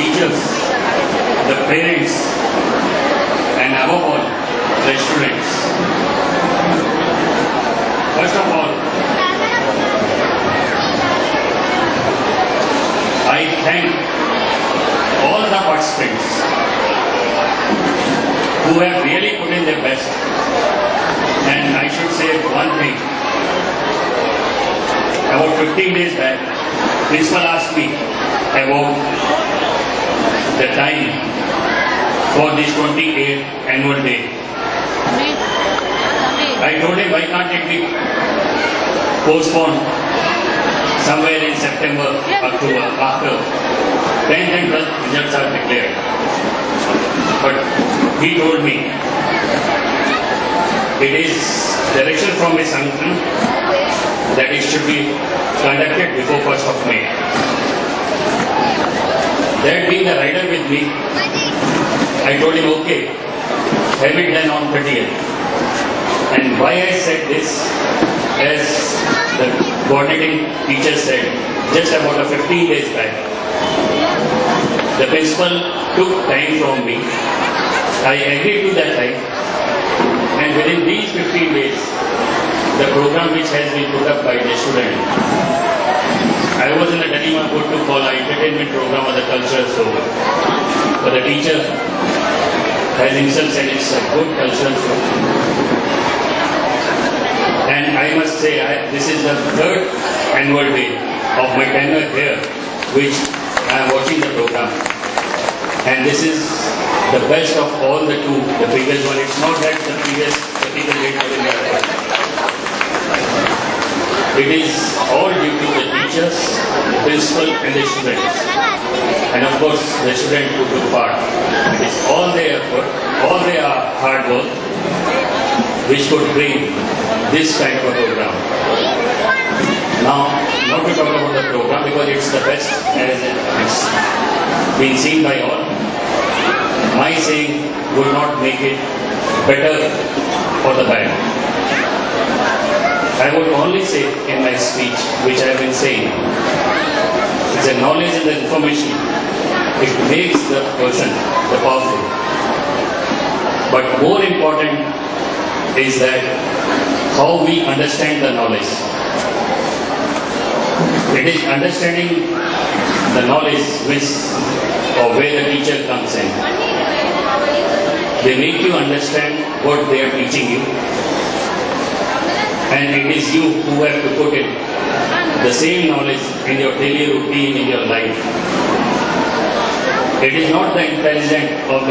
teachers, the parents, and above all, the students. First of all, I thank all the participants who have really put in their best. And I should say one thing. About 15 days back, principal asked me about the time for this 28th annual day. I told him, why can't it be postponed somewhere in September, October, after 10th and 12th results are declared. But he told me, it is direction from his uncle that it should be conducted before 1st of May. That being the rider with me, I told him, okay, have it done on 30th. And why I said this, as the coordinating teacher said, just about 15 days back, the principal took time from me. I agreed to that time. And within these 15 days, the program which has been put up by the student, I was in the Delhi Board to call an entertainment program or the cultural show. But the teacher has himself said it's a good cultural show. And I must say, this is the 3rd annual day of my tenure here, which I am watching the program. And this is the best of all the two, the previous one. It's not that the previous people did not in the effort. It is all due to the teachers, the principal and the students. And of course, the student who took part. It's all their effort, all their hard work, which could bring this kind of a program. Now, not to talk about the program because it's the best as it's been seen by all. My saying would not make it better or the bad. I would only say in my speech, which I have been saying, it's the knowledge and the information. It makes the person the powerful. But more important is that how we understand the knowledge. It is understanding the knowledge which or where the teacher comes in. They make you understand what they are teaching you. And it is you who have to put in the same knowledge in your daily routine, in your life. It is not the intelligent or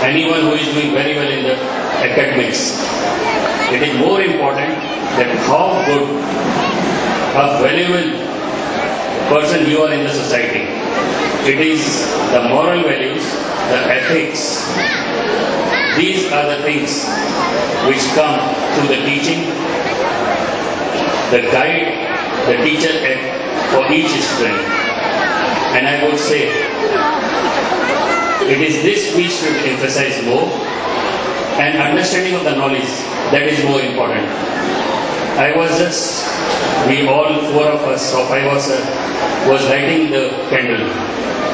anyone who is doing very well in the academics. It is more important that how good, how valuable person you are in the society. It is the moral values, the ethics. These are the things which come through the teaching, the guide, the teacher for each student. And I would say, it is this we should emphasize more, and understanding of the knowledge, that is more important. We all 4 of us, or 5 of us, was lighting the candle.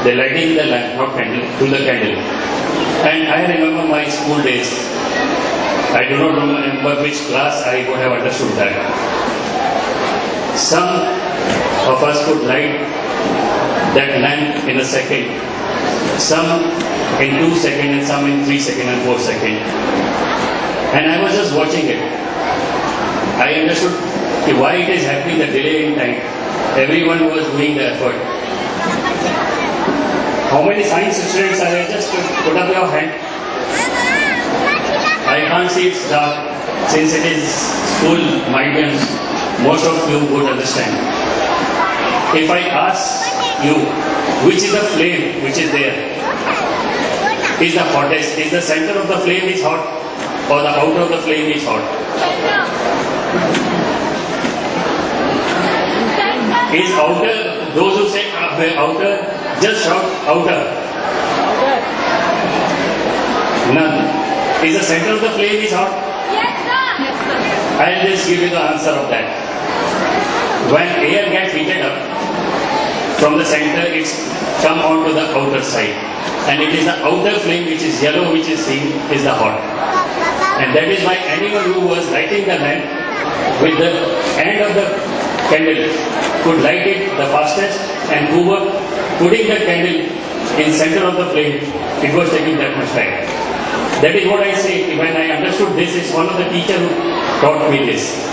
They lighting the lamp, not candle, to the candle. And I remember my school days. I do not remember which class I would have understood that. Some of us could light that lamp in a second. Some in 2 seconds and some in 3 seconds and 4 seconds. And I was just watching it. I understood why it is happening, the delay in time. Everyone was doing the effort. How many science students are there? Just put up your hand. I can't see it's dark. Since it is school migrants, most of you would understand. If I ask you, which is the flame which is there? Is the hottest? Is the center of the flame is hot? Or the outer of the flame is hot? Is outer, those who say outer, just shout outer. None. Is the center of the flame is hot? Yes, sir. I'll just give you the answer of that. When air gets heated up, from the center, it's come onto the outer side. And it is the outer flame which is yellow, which is seen, is the hot. And that is why anyone who was lighting the lamp with the end of the candle could light it the fastest, and who were putting the candle in center of the flame, it was taking that much time. That is what I say. When I understood this, it's one of the teachers who taught me this.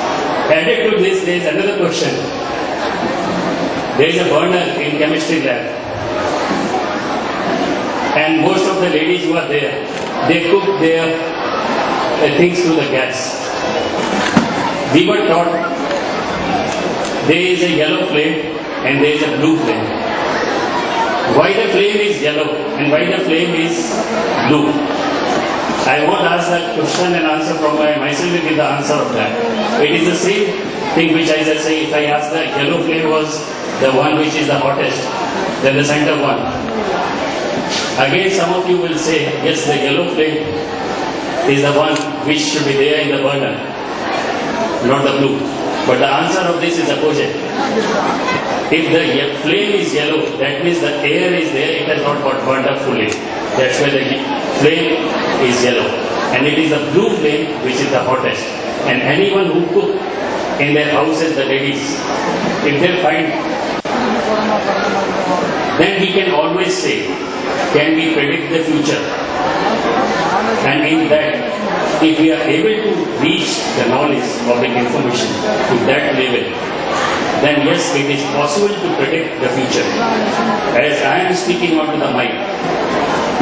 Added to this, there is another question. There is a burner in chemistry lab, and most of the ladies who are there, they cook their things through the gas. We were taught there is a yellow flame and there is a blue flame. Why the flame is yellow and why the flame is blue? I won't ask that question and answer from myself will give the answer of that. It is the same thing which I just say, if I ask the yellow flame was the one which is the hottest, then the center one. Again some of you will say, yes, the yellow flame is the one which should be there in the burner, not the blue. But the answer of this is opposite. If the flame is yellow, that means the air is there, it has not got burnt up fully. That's why the flame is yellow. And it is the blue flame which is the hottest. And anyone who cook in their houses, the ladies, if they find, then we can always say, can we predict the future? And in that, if we are able to reach the knowledge of the information to that level, then yes, it is possible to predict the future. As I am speaking onto the mic,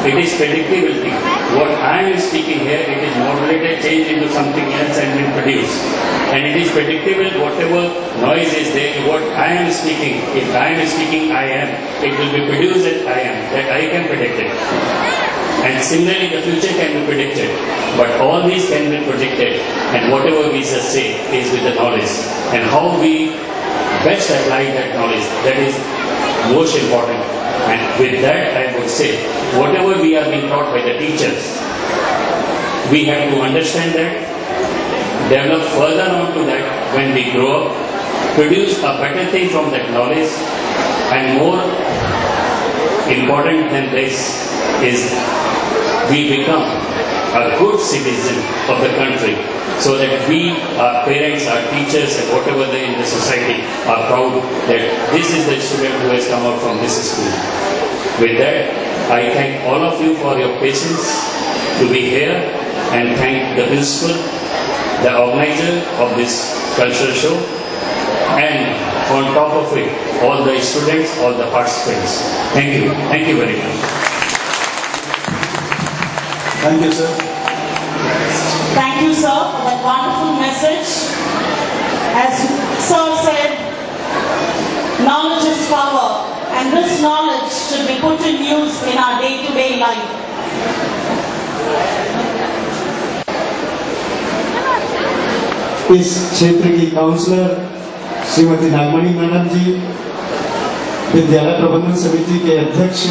it is predictability. What I am speaking here, it is modulated, changed into something else and been produced. And it is predictable, whatever noise is there, what I am speaking, if I am speaking I am, it will be produced as I am, that I can predict it. And similarly, the future can be predicted. But all these can be predicted, and whatever we just say is with the knowledge. And how we best apply that knowledge, that is most important. And with that, I would say, whatever we are being taught by the teachers, we have to understand that, develop further on to that when we grow up, produce a better thing from that knowledge, and more important than this is we become a good citizen of the country, so that we, our parents, our teachers, and whatever they in the society are proud that this is the student who has come out from this school. With that, I thank all of you for your patience to be here, and thank the principal, the organizer of this cultural show, and on top of it, all the students, all the participants. Thank you. Thank you very much. Thank you, sir. Thank you, sir, for that wonderful message. As sir said, knowledge is power, and this knowledge should be put in use in our day-to-day life. इस क्षेत्र की counsellor Shrimati नागमणि madam जी, विद्यालय प्रबंधन समिति के अध्यक्ष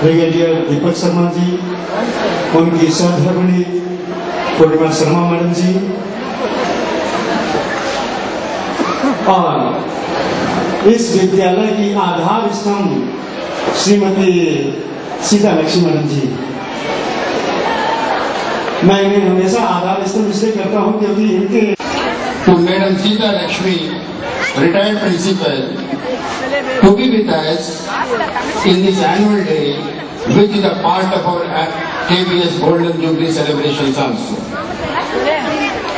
brigadier Deepak Sharma ji, उनकी सहधर्मिणी पूर्णिमा Sharma madam जी, और इस विद्यालय की आधार स्तंभ श्रीमती सीता लक्ष्मी मैडम जी। मैं इन्हें हमेशा आधार स्तंभ इसलिए करता हूं क्योंकि इनके to Madam Sita Lakshmi, retired principal, to be with us in this annual day, which is a part of our KBS Golden Jubilee celebrations also.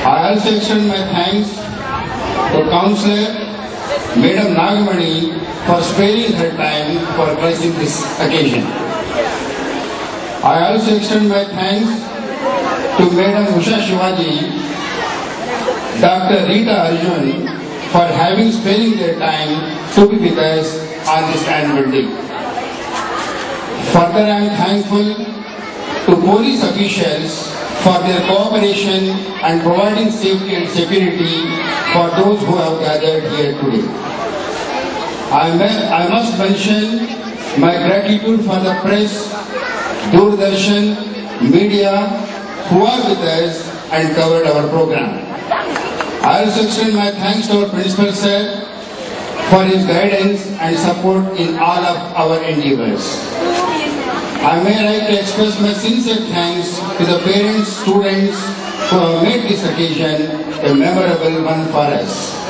I also extend my thanks to Councillor Madam Nagamani for sparing her time for gracing this occasion. I also extend my thanks to Madam Usha Shivaji, Dr. Rita Arjun for having sparing their time to be with us on this annual day. Further, I am thankful to police officials for their cooperation and providing safety and security for those who have gathered here today. I must mention my gratitude for the press, Doordarshan, media who are with us and covered our program. I also extend my thanks to our principal sir for his guidance and support in all of our endeavors. I may like to express my sincere thanks to the parents, students who have made this occasion a memorable one for us.